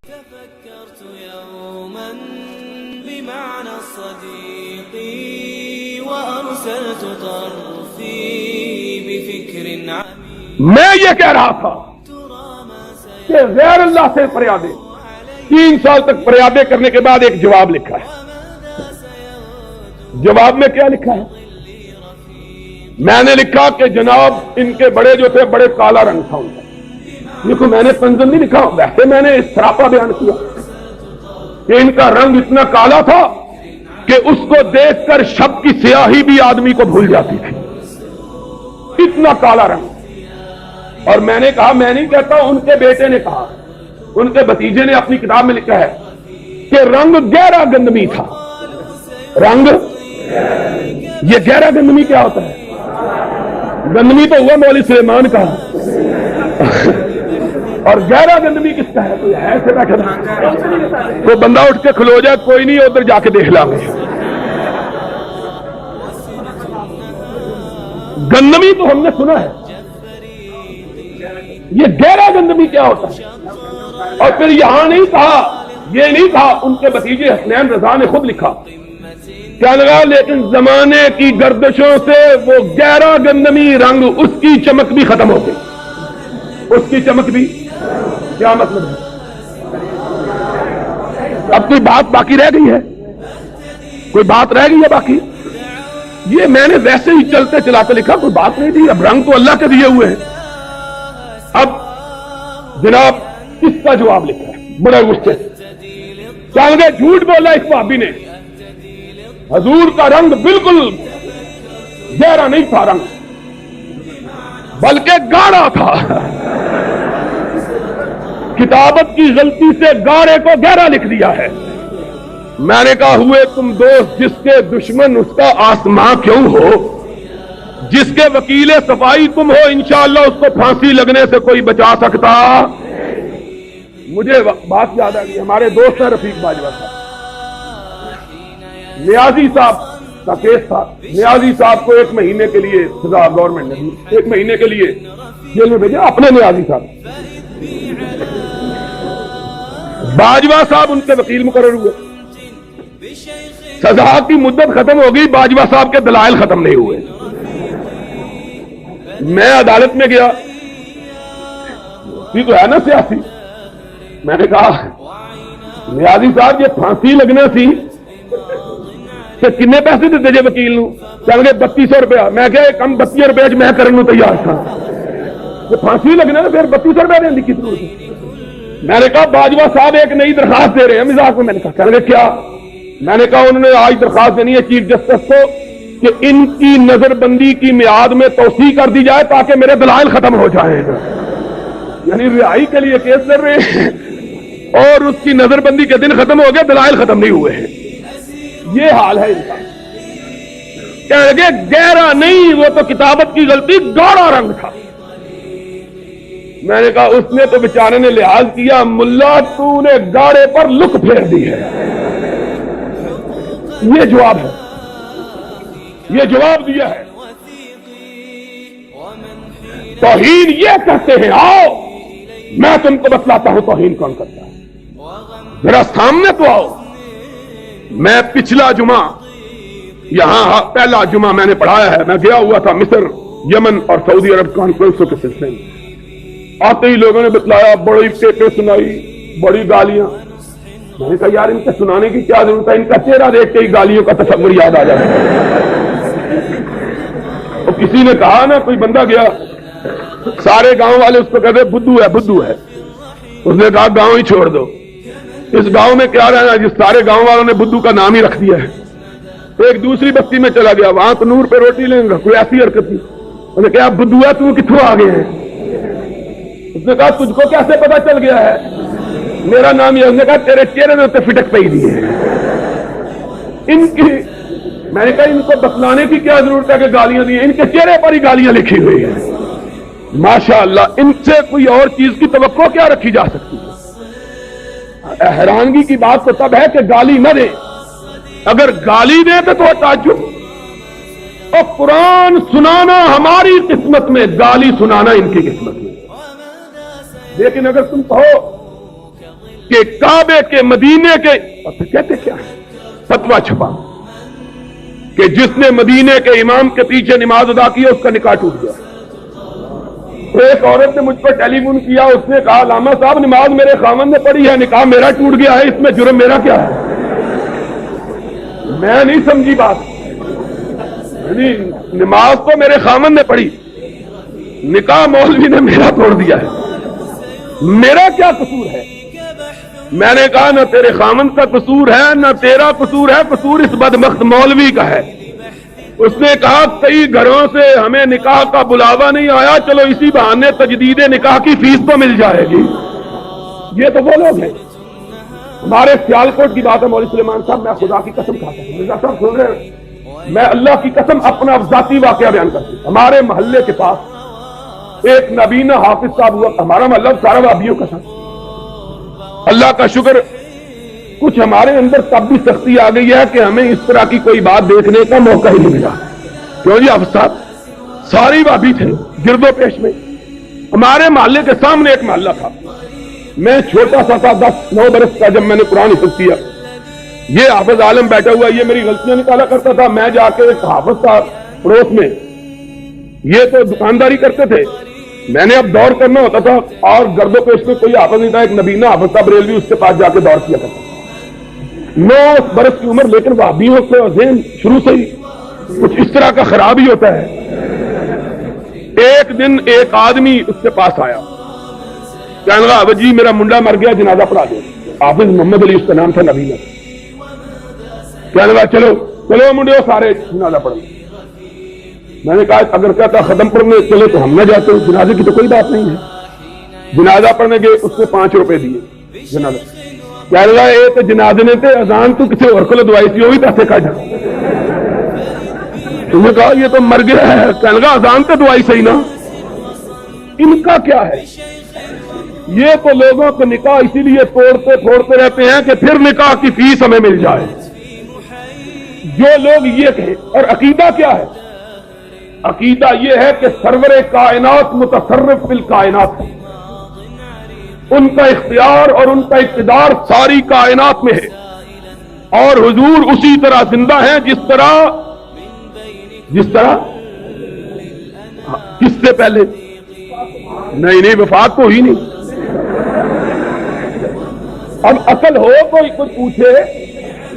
تفكرت يوما بمعنى الصديق وأرسلت طرفي بفكر عميق. میں یہ کہہ رہا تھا کہ غیر اللہ سے فریادیں 3 سال تک فریادیں کرنے کے بعد ایک جواب لکھا ہے. جواب میں کیا لکھا ہے؟ میں نے لکھا کہ جناب ان کے بڑے جو تھے بڑے کالا رنگ تھا ان کا. دیکھو میں نے تنظیم نہیں لکھا، ویسے میں نے اس سراپا بیان کیا کہ ان کا رنگ اتنا کالا تھا کہ اس کو دیکھ کر شب کی سیاہی بھی آدمی کو بھول جاتی تھی، اتنا کالا رنگ. اور میں نے کہا، میں نہیں کہتا، ان کے بیٹے نے کہا، ان کے بھتیجے نے اپنی کتاب میں لکھا ہے کہ رنگ گہرا گندمی تھا. رنگ یہ گہرا گندمی کیا ہوتا ہے؟ گندمی تو ہوا مولوی سلیمان کا، اور گہرا گندمی کس کا ہے؟ کوئی ہے ایسے بیٹھا تھا؟ کوئی بندہ اٹھ کے کھلو جائے، کوئی نہیں، ادھر جا کے دیکھ لا گے. گندمی تو ہم نے سنا ہے، یہ گہرا گندمی کیا ہوتا ہے؟ اور پھر یہاں نہیں کہا، یہ نہیں کہا، ان کے بھتیجے حسنین رضا نے خود لکھا، کیا لگا، لیکن زمانے کی گردشوں سے وہ گہرا گندمی رنگ، اس کی چمک بھی ختم ہو گئی. اس کی چمک بھی، کیا مطلب ہے؟ اب کوئی بات باقی رہ گئی ہے؟ کوئی بات رہ گئی ہے باقی؟ یہ میں نے ویسے ہی چلتے چلاتے لکھا، کوئی بات نہیں تھی. اب رنگ تو اللہ کے دیے ہوئے ہیں. اب جناب اس کا جواب لکھا ہے بڑے غصے سے. کیا لگے جھوٹ بولا اس بھابی نے، حضور کا رنگ بالکل گہرا نہیں تھا، رنگ بلکہ گاڑھا تھا. کتابت کی غلطی سے گاڑھے کو گہرا لکھ دیا ہے. میں نے کہا، ہوئے تم دوست جس کے دشمن اس کا آسماں کیوں ہو، جس کے وکیل صفائی تم ہو، انشاءاللہ اس کو پھانسی لگنے سے کوئی بچا سکتا. مجھے بات یاد آ گئی، ہمارے دوست ہیں رفیق باجوہ صاحب، نیازی صاحب کا کیس تھا. نیازی صاحب کو 1 مہینے کے لیے سزا گورنمنٹ نے دی، 1 مہینے کے لیے جیل میں بھیجا. اپنے نیازی صاحب، باجوہ صاحب ان کے وکیل مقرر ہوئے. سزا کی مدت ختم ہو گئی، باجوہ صاحب کے دلائل ختم نہیں ہوئے. میں عدالت میں گیا، یہ تو ہے نا سیاسی. میں نے کہا، نیازی صاحب یہ پھانسی لگنا سی کہ کنے پیسے دیتے جے وکیل نو؟ چل گئے 3200 روپیہ. میں کہا کم 32 روپے میں کرنے تیار تھا. یہ پھانسی لگنا نا، پھر 3200 روپیہ دینے کی ضرورت ہے. میں نے کہا باجوہ صاحب ایک نئی درخواست دے رہے ہیں مزاق میں. میں نے کہا چل گئے کیا؟ میں نے کہا انہوں نے آج درخواست دینی ہے چیف جسٹس کو کہ ان کی نظر بندی کی میعاد میں توسیع کر دی جائے تاکہ میرے دلائل ختم ہو جائیں. یعنی رہائی کے لیے کیس کر رہے ہیں اور اس کی نظر بندی کے دن ختم ہو گئے، دلائل ختم نہیں ہوئے ہیں. یہ حال ہے ان کا. کہنے لگے گہرا نہیں، وہ تو کتابت کی غلطی، گاڑھا رنگ تھا. میں نے کہا اس نے تو بیچارے نے لحاظ کیا، ملا تو نے گاڑھے پر لک پھیر دی ہے. یہ جواب ہے، یہ جواب دیا ہے. توہین یہ کہتے ہیں، آؤ میں تم کو بتلاتا ہوں توہین کون کرتا ہے، ذرا سامنے تو آؤ. میں پچھلا جمعہ یہاں پہلا جمعہ میں نے پڑھایا ہے، میں گیا ہوا تھا مصر، یمن اور سعودی عرب کانفرنسوں کے سلسلے میں. آتے ہی لوگوں نے بتلایا، بڑی ٹیپیں سنائی، بڑی گالیاں. میں نے کہا یار ان کے سنانے کی کیا ضرورت ہے، ان کا چہرہ دیکھ کے ہی گالیوں کا تصور یاد آ جاتا ہے. اور کسی نے کہا نا، کوئی بندہ گیا، سارے گاؤں والے اس کو کہتے بدھو ہے بدھو ہے. اس نے کہا گاؤں ہی چھوڑ دو، اس گاؤں میں کیا رہنا جس سارے گاؤں والوں نے بدھو کا نام ہی رکھ دیا ہے. ایک دوسری بستی میں چلا گیا، وہاں تنور پہ روٹی لیں گا، کوئی ایسی حرکت نہیں. اس نے کہا بدھو ہے، تم کتوں آ گئے ہیں؟ اس نے کہا تجھ کو کیسے پتا چل گیا ہے میرا نام یہ؟ اس نے کہا تیرے چہرے میں اتنے فٹک پہ ہی دی ہے. ان کی میں نے کہا ان کو بتلانے کی کیا ضرورت ہے کہ گالیاں دی ہیں، ان کے چہرے پر ہی گالیاں لکھی ہوئی ہیں. ماشاءاللہ ان سے کوئی اور چیز کی توقع کیا رکھی جا سکتی ہے؟ حیرانگی کی بات تو تب ہے کہ گالی نہ دے، اگر گالی دے تو تعجب. اور قرآن سنانا ہماری قسمت میں، گالی سنانا ان کی قسمت میں. لیکن اگر تم کہو کہ کعبے کے مدینے کے، اور پھر کہتے کیا ہے، فتویٰ چھپا کہ جس نے مدینے کے امام کے پیچھے نماز ادا کی اس کا نکاح ٹوٹ گیا۔ تو ایک عورت نے مجھ پر ٹیلی فون کیا، اس نے کہا علامہ صاحب نماز میرے خاوند نے پڑھی ہے، نکاح میرا ٹوٹ گیا ہے، اس میں جرم میرا کیا ہے؟ میں نہیں سمجھی بات، نماز تو میرے خاوند نے پڑھی، نکاح مولوی نے میرا توڑ دیا ہے، میرا کیا قصور ہے؟ میں نے کہا نہ تیرے خاوند کا قصور ہے نہ تیرا قصور ہے، قصور اس بدبخت مولوی کا ہے۔ اس نے کہا کئی گھروں سے ہمیں نکاح کا بلاوا نہیں آیا، چلو اسی بہانے تجدید نکاح کی فیس تو مل جائے گی۔ یہ تو وہ لوگ ہیں۔ ہمارے سیالکوٹ کی بات ہے مولوی سلیمان صاحب، میں خدا کی قسم کھاتا ہوں، مرزا صاحب سن رہے ہیں، میں اللہ کی قسم اپنا ذاتی واقعہ بیان کرتا ہوں۔ ہمارے محلے کے پاس ایک نبینا حافظ صاحب ہوا، ہمارا محلہ سارا وابیوں کا تھا۔ اللہ کا شکر کچھ ہمارے اندر تب بھی سختی آ گئی ہے کہ ہمیں اس طرح کی کوئی بات دیکھنے کا موقع ہی نہیں ملا۔ کیوں جی حافظ صاحب ساری وابی تھے گرد و پیش میں۔ ہمارے محلے کے سامنے ایک محلہ تھا، میں چھوٹا سا تھا، 10-9 برس کا، جب میں نے قرآن حفظ کیا، یہ حافظ عالم بیٹھا ہوا، یہ میری غلطیاں نکالا کرتا تھا، میں جا کے ایک حافظ تھا پڑوس میں، یہ تو دکانداری کرتے تھے، میں نے اب دور کرنا ہوتا تھا اور گرد و پیش میں کوئی حافظ نہیں تھا، ایک نبینا حافظ تھا بریلوی، اس کے پاس جا کے دور کیا کرتا تھا۔ 9 برس کی عمر، لیکن وہابیوں کو ذہن شروع سے ہی کچھ اس طرح کا خراب ہی ہوتا ہے۔ ایک دن ایک آدمی اس کے پاس آیا، کہنے لگا حافظ جی میرا منڈا مر گیا، جنازہ پڑھا دو۔ حافظ محمد علی اس کا نام تھا، نبینا۔ کہنے لگا چلو چلو منڈے سارے جنازہ پڑھو۔ میں نے کہا اگر کہتا ختم پڑھنے چلے تو ہم نہ جاتے، جنازے کی تو کوئی بات نہیں ہے۔ جنازہ پڑھنے گئے، اس نے 5 روپے دیے جنازہ۔ کہنے لگا یہ تو جنازے نے تے اذان تو کسی اور کو دعائی تھی، وہ بھی پیسے کھا جا۔ تم نے کہا یہ تو مر گیا ہے، کہنے لگا اذان تو دعائی صحیح نا۔ ان کا کیا ہے؟ یہ تو لوگوں کو نکاح اسی لیے توڑتے پھوڑتے رہتے ہیں کہ پھر نکاح کی فیس ہمیں مل جائے۔ جو لوگ یہ کہیں، اور عقیدہ کیا ہے؟ عقیدہ یہ ہے کہ سرور کائنات متصرف فی الکائنات، ان کا اختیار اور ان کا اقتدار ساری کائنات میں ہے، اور حضور اسی طرح زندہ ہیں جس طرح کس سے پہلے؟ نہیں وفات تو ہی نہیں۔ اب عقل ہو کوئی کچھ پوچھے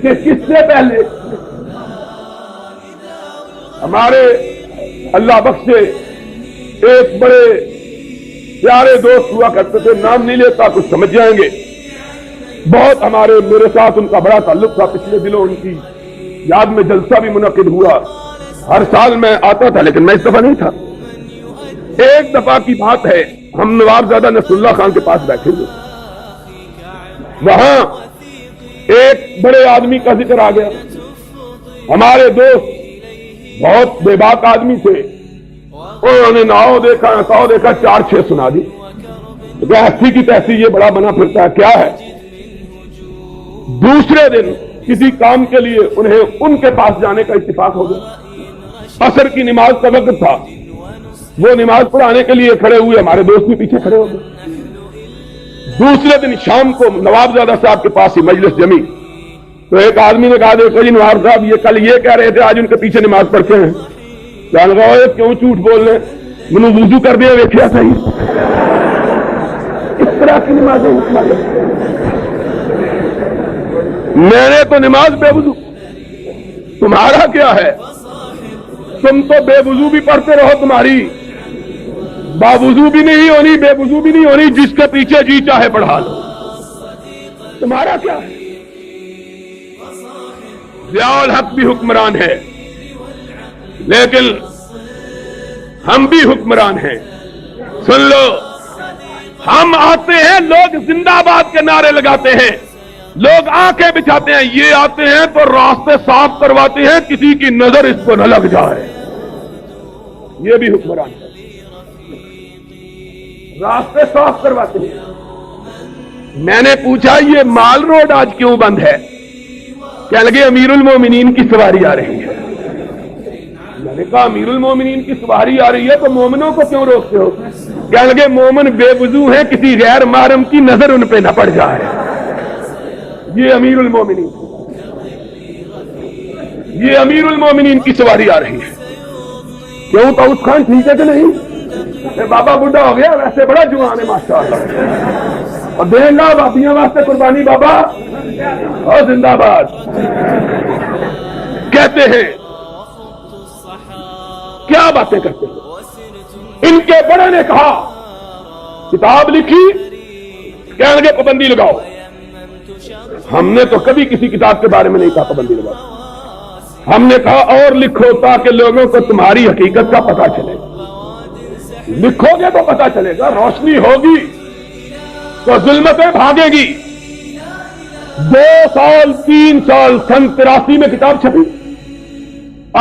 کہ کس سے پہلے؟ ہمارے اللہ بخشے ایک بڑے پیارے دوست ہوا کرتے تھے، نام نہیں لیتا کچھ سمجھ جائیں گے، بہت میرے ساتھ ان کا بڑا تعلق تھا۔ پچھلے دنوں ان کی یاد میں جلسہ بھی منعقد ہوا، ہر سال میں آتا تھا لیکن میں اس دفعہ نہیں تھا۔ ایک دفعہ کی بات ہے، ہم نوابزادہ نصر اللہ خان کے پاس بیٹھے ہوئے، وہاں ایک بڑے آدمی کا ذکر آ گیا۔ ہمارے دوست بہت بے باک آدمی تھے، انہوں نے ناؤ دیکھا نساؤ دیکھا، 4-6 سنا دی۔ ایسی کی تیسی یہ بڑا بنا پھرتا ہے، کیا ہے؟ دوسرے دن کسی کام کے لیے انہیں ان کے پاس جانے کا اتفاق ہو گیا۔ عصر کی نماز کا وقت تھا، وہ نماز پڑھانے کے لیے کھڑے ہوئے، ہمارے دوست بھی پیچھے کھڑے ہو گئے۔ دوسرے دن شام کو نوابزادہ صاحب کے پاس ہی مجلس جمی، تو ایک آدمی نے کہا دیکھو جی نواب صاحب یہ کل یہ کہہ رہے تھے آج ان کے پیچھے نماز پڑھتے ہیں۔ جان گا کیوں جھوٹ بول رہے؟ میں نے وضو کر دیا ویکھیا صحیح، اس طرح کی نمازیں میں نے تو نماز بے وضو، تمہارا کیا ہے؟ تم تو بے وضو بھی پڑھتے رہو، تمہاری باوضو بھی نہیں ہونی، بے وضو بھی نہیں ہونی، جس کے پیچھے جی چاہے پڑھا لو، تمہارا کیا ہے؟ ضیاء الحق بھی حکمران ہے لیکن ہم بھی حکمران ہیں۔ سن لو، ہم آتے ہیں، لوگ زندہ باد کے نعرے لگاتے ہیں، لوگ آنکھیں بچھاتے ہیں، یہ آتے ہیں تو راستے صاف کرواتے ہیں، کسی کی نظر اس کو نہ لگ جائے، یہ بھی حکمران ہے، راستے صاف کرواتے ہیں۔ میں نے پوچھا یہ مال روڈ آج کیوں بند ہے؟ کہنے لگے امیر المومنین کی سواری آ رہی ہے۔ میں نے کہا امیر المومنین کی سواری آ رہی ہے تو مومنوں کو کیوں روکتے ہو؟ کہنے لگے مومن بے وضو ہیں، کسی غیر محرم کی نظر ان پہ نہ پڑ جائے۔ یہ امیر المومنین، یہ امیر المومنین کی سواری آ رہی ہے۔ کیوں طاؤس خان ٹھیک ہے کہ نہیں؟ بابا بڈھا ہو گیا، ویسے بڑا جوان ہے ماشاءاللہ، اور دیں گا بابیاں واسطے قربانی بابا، اور زندہ باد۔ کہتے ہیں کیا باتیں کرتے ہیں؟ ان کے بڑے نے کہا کتاب لکھی، کہنے لگے پابندی لگاؤ۔ ہم نے تو کبھی کسی کتاب کے بارے میں نہیں کہا پابندی لگاؤ، ہم نے کہا اور لکھو تاکہ لوگوں کو تمہاری حقیقت کا پتہ چلے۔ لکھو گے تو پتہ چلے گا، روشنی ہوگی تو ظلمتیں بھاگے گی۔ 2 سال 3 سال سن 83 میں کتاب چھپی،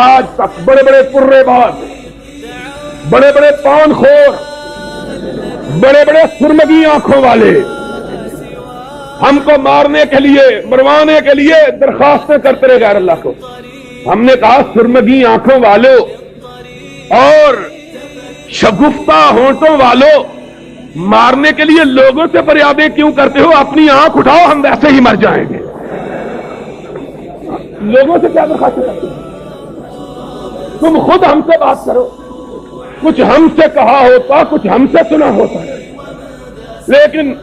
آج تک بڑے بڑے پرے باز، بڑے بڑے پان خور، بڑے بڑے سرمگی آنکھوں والے ہم کو مارنے کے لیے، مروانے کے لیے درخواستیں کرتے رہے غیر اللہ کو۔ ہم نے کہا سرمگی آنکھوں والوں اور شگفتہ ہونٹوں والوں، مارنے کے لیے لوگوں سے فریادیں کیوں کرتے ہو؟ اپنی آنکھ اٹھاؤ، ہم ویسے ہی مر جائیں گے۔ لوگوں سے کیا درخواستیں کرتے ہو؟ تم خود ہم سے بات کرو، کچھ ہم سے کہا ہوتا، کچھ ہم سے سنا ہوتا ہے۔ لیکن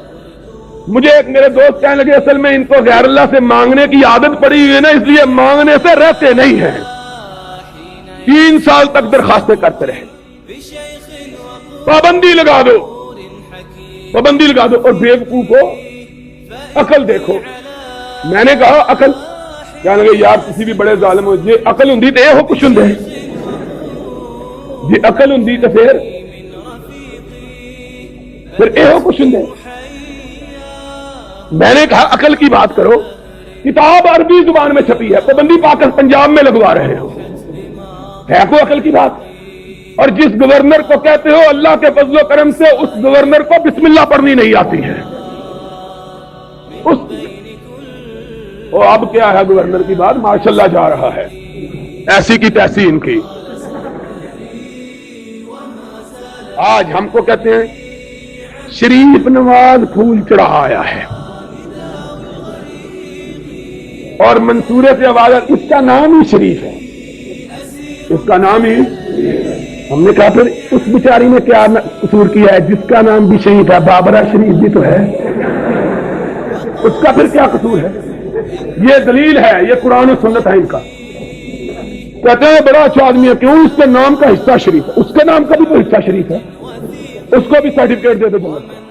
مجھے ایک میرے دوست کہنے لگے اصل میں ان کو غیر اللہ سے مانگنے کی عادت پڑی ہوئی ہے نا، اس لیے مانگنے سے رہتے نہیں ہیں۔ 3 سال تک درخواستیں کرتے رہے۔ پابندی لگا دو، پابندی لگا دو، اور بیوقوف کو عقل دیکھو۔ میں نے کہا عقل؟ کہنے لگے یار کسی بھی بڑے ظالم ہو جی عقل ہوں تو یہ ہو کچھ ہوں جی عقل ہوں تو پھر یہ ہو کچھ ہوں۔ میں نے کہا عقل کی بات کرو، کتاب عربی زبان میں چھپی ہے، پابندی پاکستان پنجاب میں لگوا رہے ہو، ہے کوئی عقل کی بات؟ اور جس گورنر کو کہتے ہو اللہ کے فضل و کرم سے اس گورنر کو بسم اللہ پڑھنی نہیں آتی ہے، اب کیا ہے گورنر کی بات، ماشاءاللہ جا رہا ہے، ایسی کی تیسی ان کی۔ آج ہم کو کہتے ہیں شریف نواز پھول چڑھا آیا ہے، اور منصورے سے آواز اس کا نام ہی شریف ہے، اس کا نام ہی۔ ہم نے کہا پھر اس بیچاری نے کیا قصور کیا ہے جس کا نام بھی شریف ہے؟ بابرہ شریف بھی تو ہے، اس کا پھر کیا قصور ہے؟ یہ دلیل ہے، یہ قرآن و سنت ہے ان کا۔ کہتے ہیں بڑا اچھا آدمی ہے، کیوں؟ اس کے نام کا حصہ شریف ہے، اس کے نام کا بھی تو حصہ شریف ہے، اس کو بھی سرٹیفکیٹ دے دو جنت کا۔